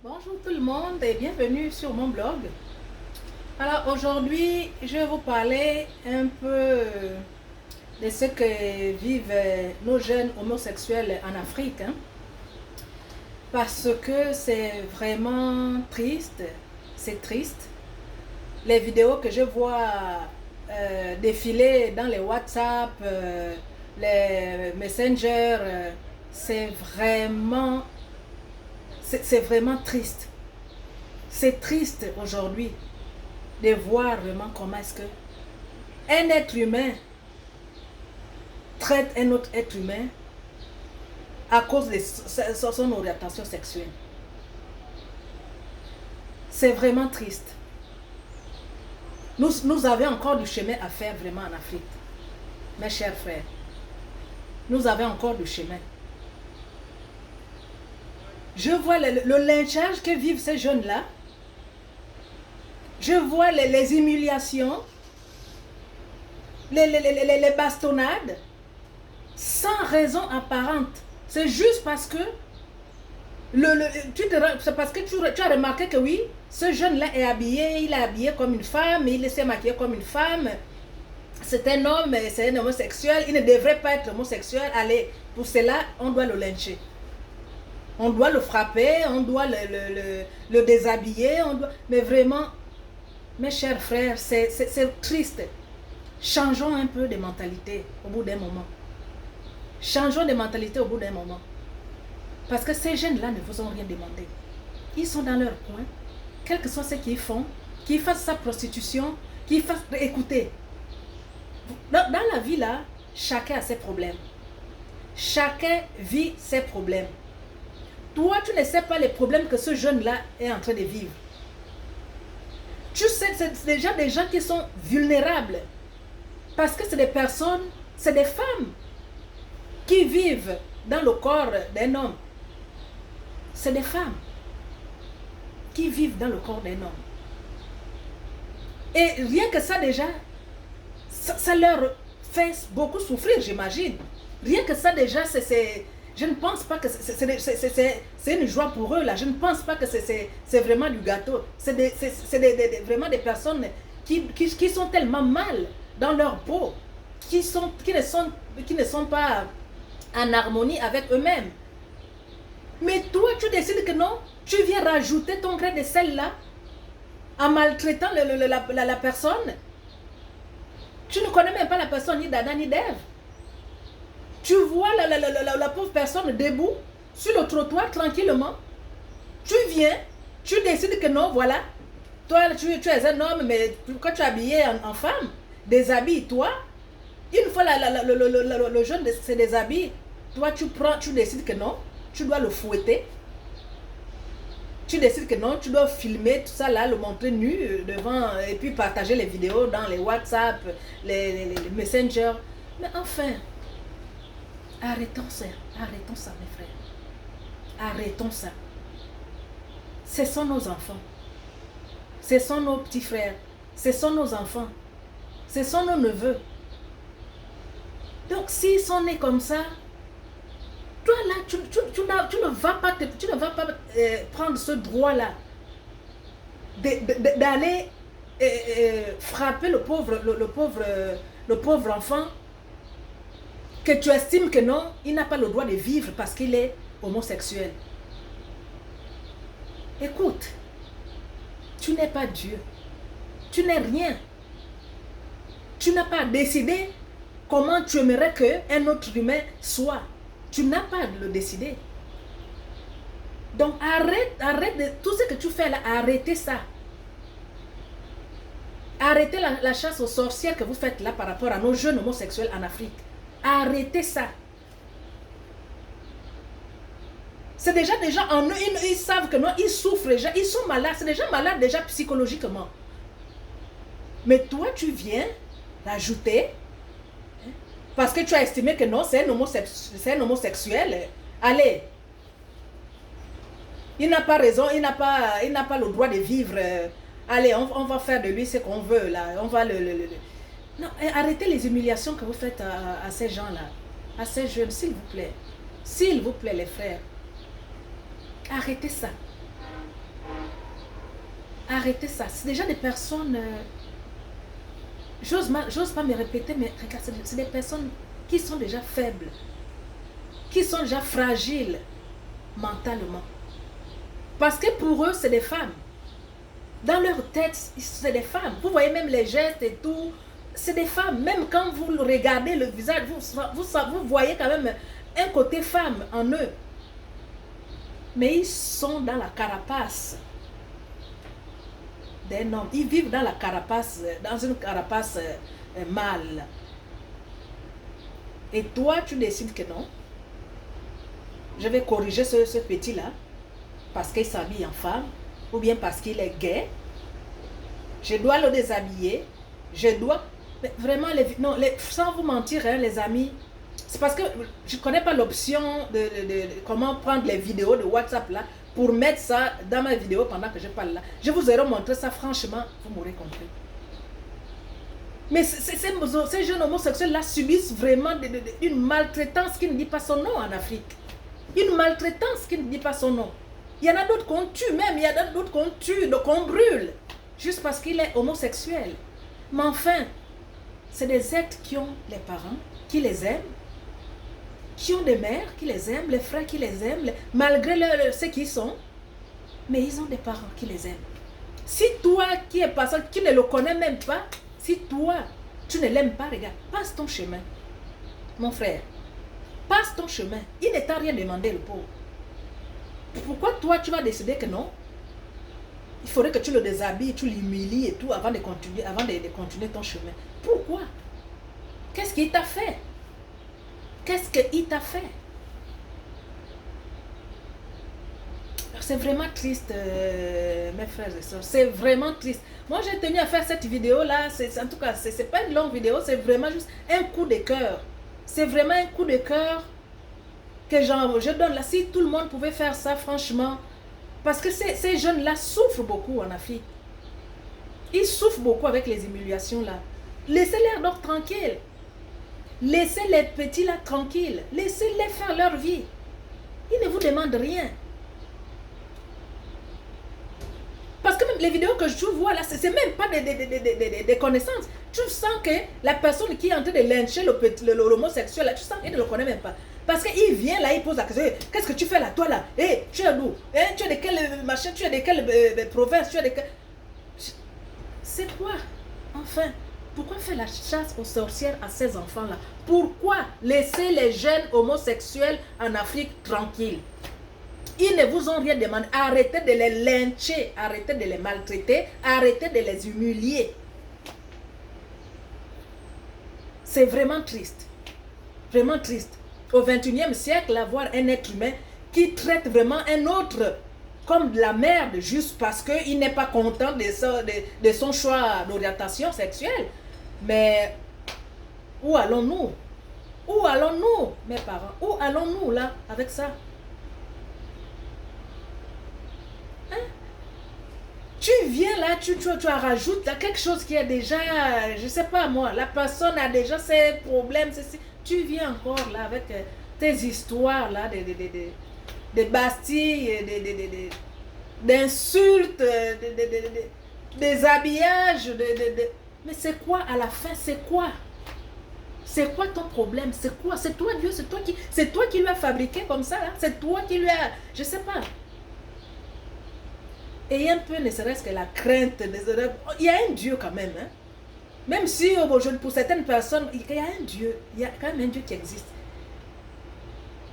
Bonjour tout le monde et bienvenue sur mon blog. Alors aujourd'hui, je vais vous parler un peu de ce que vivent nos jeunes homosexuels en Afrique. Parce que c'est vraiment triste, c'est triste. Les vidéos que je vois défiler dans les WhatsApp, les Messenger, c'est vraiment, c'est vraiment triste. C'est triste aujourd'hui de voir vraiment comment est-ce que un être humain traite un autre être humain à cause de son orientation sexuelle. C'est vraiment triste. Nous avons encore du chemin à faire vraiment en Afrique. Mes chers frères, nous avons encore du chemin. Je vois le lynchage que vivent ces jeunes-là. Je vois les humiliations, les bastonnades, sans raison apparente. C'est juste parce que c'est parce que tu as remarqué que oui, ce jeune-là est habillé, il est habillé comme une femme, il s'est maquillé comme une femme. C'est un homme, c'est un homosexuel, il ne devrait pas être homosexuel. Allez, pour cela, on doit le lyncher. On doit le frapper, on doit le déshabiller, mais vraiment, mes chers frères, c'est triste. Changeons un peu de mentalité au bout d'un moment. Changeons de mentalité au bout d'un moment. Parce que ces jeunes-là ne vous ont rien demandé. Ils sont dans leur coin. Quel que soit ce qu'ils font, qu'ils fassent sa prostitution, qu'ils fassent... Écoutez, dans la vie là, chacun a ses problèmes. Chacun vit ses problèmes. Toi, tu ne sais pas les problèmes que ce jeune-là est en train de vivre. Tu sais, c'est déjà des gens qui sont vulnérables. Parce que c'est des personnes, c'est des femmes qui vivent dans le corps d'un homme. C'est des femmes qui vivent dans le corps d'un homme. Et rien que ça déjà, ça leur fait beaucoup souffrir, j'imagine. Rien que ça déjà, je ne pense pas que c'est une joie pour eux là. Je ne pense pas que c'est vraiment du gâteau. C'est vraiment des personnes qui sont tellement mal dans leur peau, qui ne sont pas en harmonie avec eux-mêmes. Mais toi, tu décides que non, tu viens rajouter ton grain de sel là, en maltraitant la personne. Tu ne connais même pas la personne, ni d'Adam ni d'Ève. Tu vois la pauvre personne debout, sur le trottoir, tranquillement. Tu viens, tu décides que non, voilà. Toi, tu es un homme, mais quand tu es habillé en femme, déshabille-toi. Une fois le jeune se déshabille, toi, tu décides que non, tu dois le fouetter. Tu décides que non, tu dois filmer tout ça là, le montrer nu devant, et puis partager les vidéos dans les WhatsApp, les Messenger. Mais enfin, arrêtons ça, mes frères. Arrêtons ça. Ce sont nos enfants. Ce sont nos petits frères. Ce sont nos enfants. Ce sont nos neveux. Donc s'ils sont nés comme ça, toi là, tu ne vas pas, prendre ce droit-là d'aller frapper le pauvre enfant que tu estimes que non, il n'a pas le droit de vivre parce qu'il est homosexuel. Écoute, tu n'es pas Dieu. Tu n'es rien. Tu n'as pas décidé comment tu aimerais qu'un autre humain soit. Tu n'as pas à le décider. Donc arrête de tout ce que tu fais là, arrêtez ça. Arrêtez la chasse aux sorcières que vous faites là par rapport à nos jeunes homosexuels en Afrique. Arrêtez ça. C'est déjà des gens en eux, ils savent que non, ils souffrent déjà, ils sont malades, c'est déjà malade déjà psychologiquement. Mais toi, tu viens rajouter, parce que tu as estimé que non, c'est un homosexuel. Allez, il n'a pas raison, il n'a pas le droit de vivre. Allez, on va faire de lui ce qu'on veut là. On va Non, arrêtez les humiliations que vous faites à ces gens-là, à ces jeunes, s'il vous plaît. S'il vous plaît, les frères. Arrêtez ça. Arrêtez ça. C'est déjà des personnes... j'ose pas me répéter, mais regarde, c'est des personnes qui sont déjà faibles, qui sont déjà fragiles mentalement. Parce que pour eux, c'est des femmes. Dans leur tête, c'est des femmes. Vous voyez même les gestes et tout, c'est des femmes. Même quand vous regardez le visage, vous voyez quand même un côté femme en eux. Mais ils sont dans la carapace d'un homme. Ils vivent dans la carapace, dans une carapace mâle. Et toi, tu décides que non. Je vais corriger ce petit-là parce qu'il s'habille en femme ou bien parce qu'il est gay. Je dois le déshabiller. Je dois... Mais vraiment, sans vous mentir, hein, les amis, c'est parce que je ne connais pas l'option de comment prendre les vidéos de WhatsApp là pour mettre ça dans ma vidéo pendant que je parle là. Je vous aurais montré ça, franchement, vous m'aurez compris. Mais ces jeunes homosexuels là subissent vraiment une maltraitance qui ne dit pas son nom en Afrique. Une maltraitance qui ne dit pas son nom. Il y en a d'autres qu'on tue même, il y en a d'autres qu'on tue, qu'on brûle, juste parce qu'il est homosexuel. Mais enfin, c'est des êtres qui ont les parents, qui les aiment, qui ont des mères qui les aiment, les frères qui les aiment, malgré ce qu'ils sont, mais ils ont des parents qui les aiment. Si toi qui es personne, qui ne le connais même pas, si toi, tu ne l'aimes pas, regarde, passe ton chemin. Mon frère, passe ton chemin. Il ne t'a rien demandé, le pauvre. Pourquoi toi, tu vas décider que non? Il faudrait que tu le déshabilles, tu l'humilies et tout avant de continuer ton chemin. Pourquoi? Qu'est-ce qu'il t'a fait? Qu'est-ce qu'il t'a fait? C'est vraiment triste, mes frères et sœurs. C'est vraiment triste. Moi, j'ai tenu à faire cette vidéo-là. En tout cas, ce n'est pas une longue vidéo. C'est vraiment juste un coup de cœur. C'est vraiment un coup de cœur que je donne là. Si tout le monde pouvait faire ça, franchement. Parce que ces jeunes-là souffrent beaucoup en Afrique. Ils souffrent beaucoup avec les humiliations là. Laissez-les donc tranquilles. Laissez les petits là tranquilles. Laissez-les faire leur vie. Ils ne vous demandent rien. Parce que même les vidéos que tu vois là, c'est même pas des connaissances. Tu sens que la personne qui est en train de lyncher l'homosexuel là, tu sens qu'il ne le connaît même pas. Parce qu'il vient là, il pose la question, qu'est-ce que tu fais là, toi là? Tu es d'où? Tu es de quel machin? Tu es de quelle province? Tu es de quel... C'est quoi? Enfin, pourquoi faire la chasse aux sorcières à ces enfants-là? Pourquoi laisser les jeunes homosexuels en Afrique tranquilles? Ils ne vous ont rien demandé. Arrêtez de les lyncher, arrêtez de les maltraiter, arrêtez de les humilier. C'est vraiment triste. Vraiment triste. Au XXIe siècle, avoir un être humain qui traite vraiment un autre comme de la merde juste parce qu'il n'est pas content de son choix d'orientation sexuelle. Mais où allons-nous? Où allons-nous, mes parents? Où allons-nous là avec ça? Hein? Tu viens là, tu rajoutes là, quelque chose qui est déjà, je ne sais pas moi, la personne a déjà ses problèmes, ceci. Tu viens encore là avec tes histoires là, des bastilles, d'insultes, des habillages, mais c'est quoi à la fin? C'est quoi? C'est quoi ton problème? C'est quoi? C'est toi Dieu, c'est toi qui lui as fabriqué comme ça là? C'est toi qui lui as, je sais pas. Et un peu ne serait-ce que la crainte, il y a un Dieu quand même, hein? Même si pour certaines personnes, il y a un Dieu, il y a quand même un Dieu qui existe.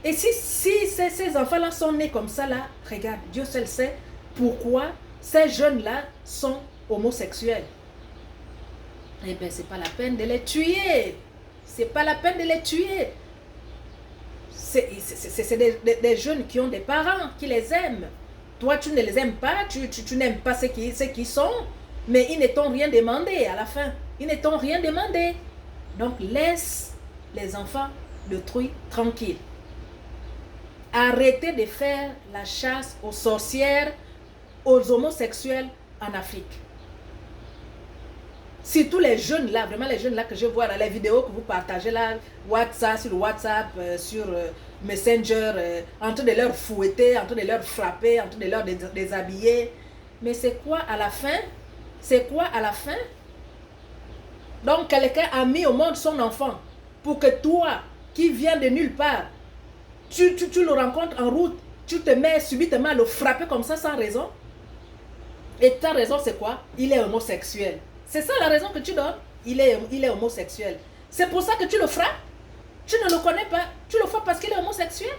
Et si ces enfants-là sont nés comme ça, là, regarde, Dieu seul sait pourquoi ces jeunes-là sont homosexuels. Eh bien, c'est pas la peine de les tuer. C'est pas la peine de les tuer. C'est des jeunes qui ont des parents, qui les aiment. Toi, tu ne les aimes pas, tu n'aimes pas ce qu'ils sont, mais ils ne t'ont rien demandé à la fin. Ils ne t'ont rien demandé. Donc, laisse les enfants d'autrui tranquilles. Arrêtez de faire la chasse aux sorcières, aux homosexuels en Afrique. Surtout les jeunes là, vraiment les jeunes là que je vois là, les vidéos que vous partagez là, sur WhatsApp, sur Messenger, en train de leur fouetter, en train de leur frapper, en train de leur déshabiller. Mais c'est quoi à la fin? C'est quoi à la fin? Donc quelqu'un a mis au monde son enfant pour que toi, qui viens de nulle part, tu le rencontres en route, tu te mets subitement à le frapper comme ça sans raison. Et ta raison c'est quoi? Il est homosexuel. C'est ça la raison que tu donnes? Il est homosexuel. C'est pour ça que tu le frappes? Tu ne le connais pas? Tu le frappes parce qu'il est homosexuel?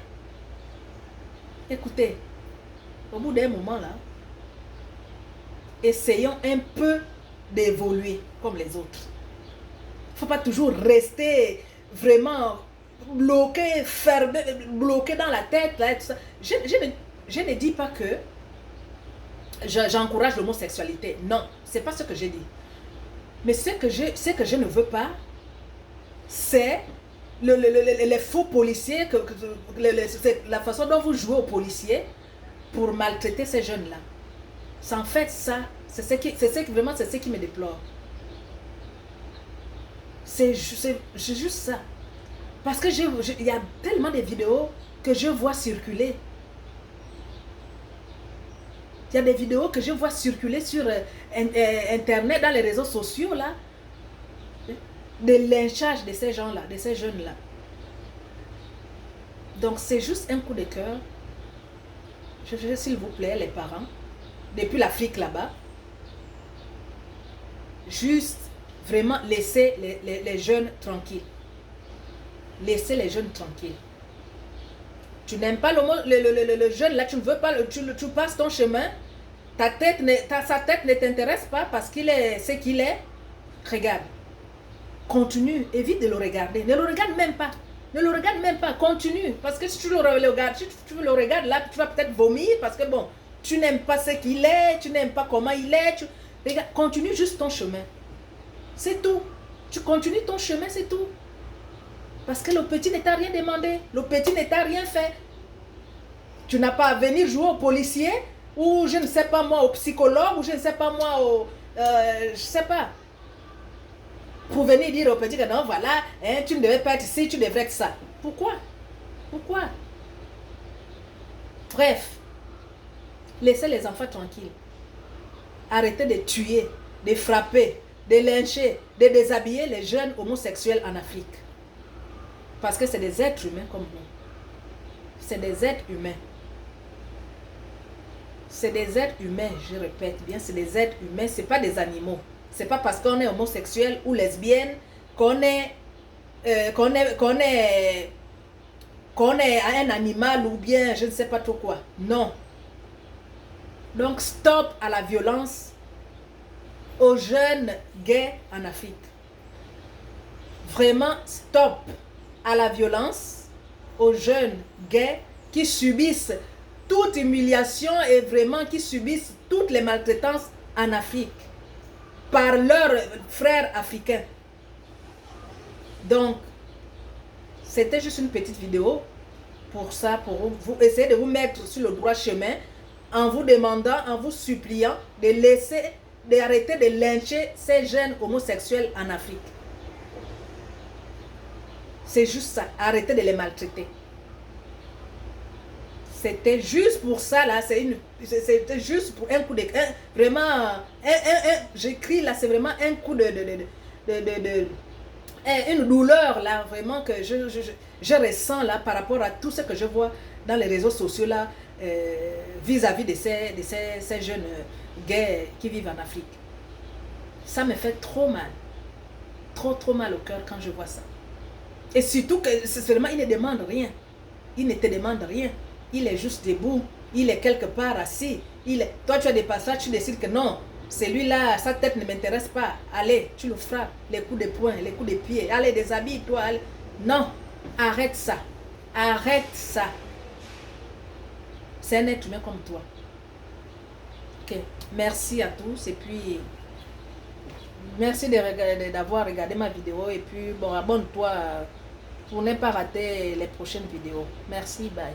Écoutez, au bout d'un moment là, essayons un peu d'évoluer comme les autres. Il ne faut pas toujours rester vraiment bloqué, fermé, bloqué dans la tête. Là, tout ça. Je ne dis pas que j'encourage l'homosexualité. Non, ce n'est pas ce que j'ai dit. Mais ce que je ne veux pas, c'est les faux policiers, la façon dont vous jouez aux policiers pour maltraiter ces jeunes-là. En fait, ça, c'est ce qui me déplore. C'est juste ça. Parce que il y a tellement de vidéos que je vois circuler. Il y a des vidéos que je vois circuler sur Internet, dans les réseaux sociaux, là, de lynchage de ces gens-là, de ces jeunes-là. Donc, c'est juste un coup de cœur. S'il vous plaît, les parents, depuis l'Afrique là-bas, juste vraiment laisser les jeunes tranquilles. Laissez les jeunes tranquilles. Tu n'aimes pas le jeune là, tu ne veux pas, tu passes ton chemin, sa tête ne t'intéresse pas parce qu'il est ce qu'il est. Regarde. Continue, évite de le regarder. Ne le regarde même pas. Ne le regarde même pas, continue. Parce que si tu le regardes là, tu vas peut-être vomir parce que bon, tu n'aimes pas ce qu'il est, tu n'aimes pas comment il est. Regarde, continue juste ton chemin. C'est tout. Tu continues ton chemin, c'est tout. Parce que le petit ne t'a rien demandé. Le petit ne t'a rien fait. Tu n'as pas à venir jouer au policier ou je ne sais pas moi au psychologue ou je ne sais pas moi au... je sais pas. Pour venir dire au petit que non, voilà, hein, tu ne devais pas être ici, tu devrais être ça. Pourquoi? Pourquoi? Bref, laissez les enfants tranquilles. Arrêtez de tuer, de frapper, de lyncher, de déshabiller les jeunes homosexuels en Afrique. Parce que c'est des êtres humains comme nous. C'est des êtres humains. C'est des êtres humains, je répète bien, c'est des êtres humains, ce n'est pas des animaux. C'est pas parce qu'on est homosexuel ou lesbienne qu'on est un animal ou bien je ne sais pas trop quoi. Non. Donc stop à la violence aux jeunes gays en Afrique. Vraiment stop à la violence aux jeunes gays qui subissent toute humiliation et vraiment qui subissent toutes les maltraitances en Afrique par leurs frères africains. Donc, c'était juste une petite vidéo pour ça, pour vous essayer de vous mettre sur le droit chemin en vous demandant, en vous suppliant d'arrêter de lyncher ces jeunes homosexuels en Afrique. C'est juste ça, arrêtez de les maltraiter. C'était juste pour ça, là, c'était juste pour un coup de... vraiment, j'écris là, c'est vraiment un coup une douleur là, vraiment que je ressens là par rapport à tout ce que je vois dans les réseaux sociaux là, vis-à-vis de ces jeunes gays qui vivent en Afrique. Ça me fait trop mal. Trop mal au cœur quand je vois ça. Et surtout que seulement il ne demande rien. Il ne te demande rien. Il est juste debout, il est quelque part assis. Toi, tu as des passages, tu décides que non, celui-là, sa tête ne m'intéresse pas. Allez, tu le frappes, les coups de poing, les coups de pied. Allez, déshabille-toi. Non, arrête ça. Arrête ça. C'est un être humain comme toi. Ok, merci à tous. Et puis, merci d'avoir regardé ma vidéo. Et puis, bon, abonne-toi pour ne pas rater les prochaines vidéos. Merci, bye.